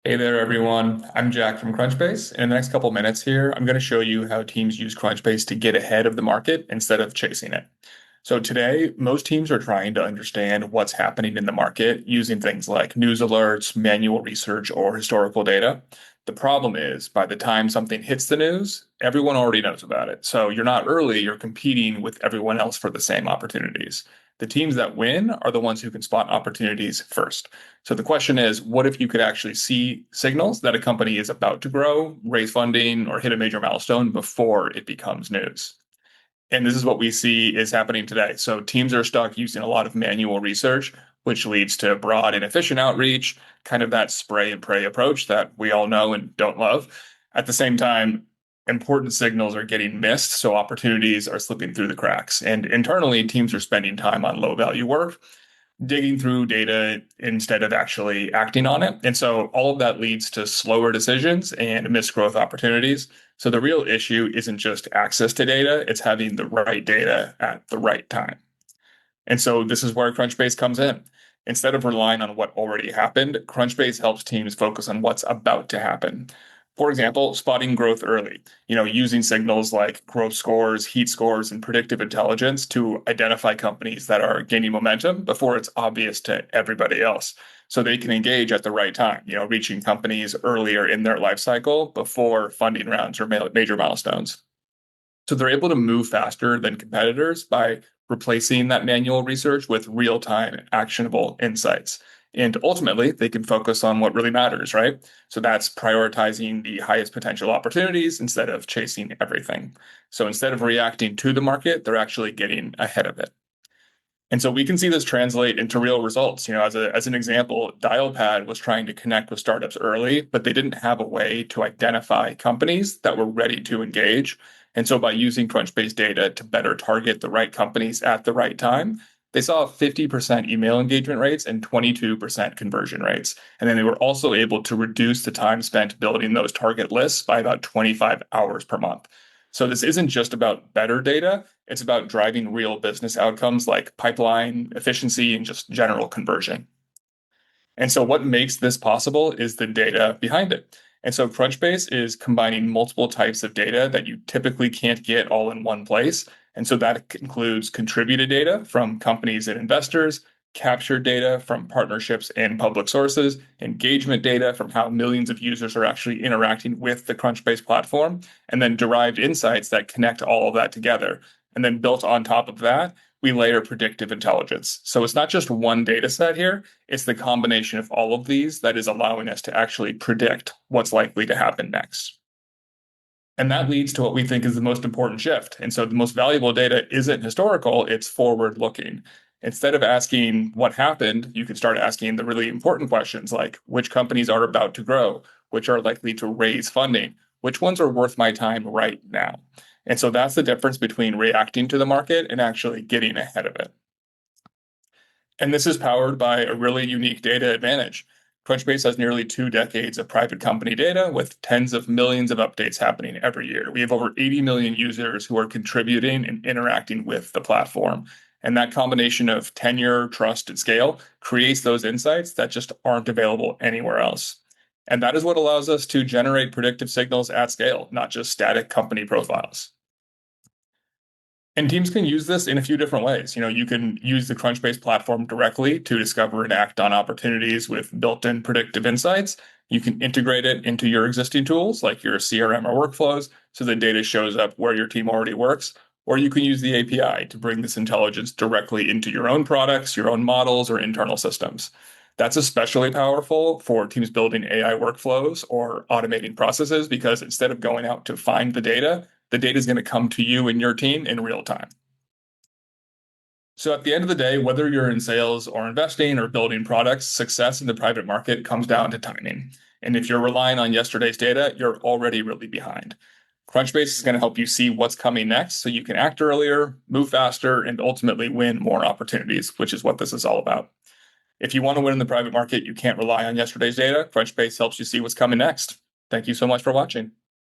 Hey there, everyone. I'm Jack from Crunchbase. In the next couple minutes here, I'm going to show you how teams use Crunchbase to get ahead of the market instead of chasing it. So today, most teams are trying to understand what's happening in the market using things like news alerts, manual research, or historical data. The problem is, by the time something hits the news, everyone already knows about it. So you're not early, you're competing with everyone else for the same opportunities. The teams that win are the ones who can spot opportunities first. So the question is, what if you could actually see signals that a company is about to grow, raise funding, or hit a major milestone before it becomes news? And this is what we see is happening today. So teams are stuck using a lot of manual research, which leads to broad and efficient outreach, kind of that spray and pray approach that we all know and don't love. At the same time, important signals are getting missed, so opportunities are slipping through the cracks. And internally, teams are spending time on low value work, digging through data instead of actually acting on it. And so all of that leads to slower decisions and missed growth opportunities. So the real issue isn't just access to data, it's having the right data at the right time. And so this is where Crunchbase comes in. Instead of relying on what already happened, Crunchbase helps teams focus on what's about to happen. For example, spotting growth early, using signals like growth scores, heat scores, and predictive intelligence to identify companies that are gaining momentum before it's obvious to everybody else. So they can engage at the right time, reaching companies earlier in their life cycle before funding rounds or major milestones. So they're able to move faster than competitors by replacing that manual research with real time actionable insights. And ultimately, they can focus on what really matters, right? So that's prioritizing the highest potential opportunities instead of chasing everything. So instead of reacting to the market, they're actually getting ahead of it. And so we can see this translate into real results. As an example, Dialpad was trying to connect with startups early, but they didn't have a way to identify companies that were ready to engage. And so by using Crunchbase data to better target the right companies at the right time, they saw 50% email engagement rates and 22% conversion rates. And then they were also able to reduce the time spent building those target lists by about 25 hours per month. So this isn't just about better data, it's about driving real business outcomes like pipeline efficiency and just general conversion. And so what makes this possible is the data behind it. And so Crunchbase is combining multiple types of data that you typically can't get all in one place. And so that includes contributed data from companies and investors, captured data from partnerships and public sources, engagement data from how millions of users are actually interacting with the Crunchbase platform, and then derived insights that connect all of that together. And then built on top of that, we layer predictive intelligence. So it's not just one data set here, it's the combination of all of these that is allowing us to actually predict what's likely to happen next. And that leads to what we think is the most important shift. And so the most valuable data isn't historical, it's forward looking. Instead of asking what happened, you can start asking the really important questions like which companies are about to grow, which are likely to raise funding, which ones are worth my time right now. And so that's the difference between reacting to the market and actually getting ahead of it. And this is powered by a really unique data advantage. Crunchbase has nearly 2 decades of private company data with tens of millions of updates happening every year. We have over 80 million users who are contributing and interacting with the platform. And that combination of tenure, trust, and scale creates those insights that just aren't available anywhere else. And that is what allows us to generate predictive signals at scale, not just static company profiles. And teams can use this in a few different ways. You can use the Crunchbase platform directly to discover and act on opportunities with built-in predictive insights. You can integrate it into your existing tools like your CRM or workflows so the data shows up where your team already works. Or you can use the API to bring this intelligence directly into your own products, your own models, or internal systems. That's especially powerful for teams building AI workflows or automating processes because instead of going out to find the data is going to come to you and your team in real time. So at the end of the day, whether you're in sales or investing or building products, success in the private market comes down to timing. And if you're relying on yesterday's data, you're already really behind. Crunchbase is going to help you see what's coming next so you can act earlier, move faster, and ultimately win more opportunities, which is what this is all about. If you want to win in the private market, you can't rely on yesterday's data. Crunchbase helps you see what's coming next. Thank you so much for watching.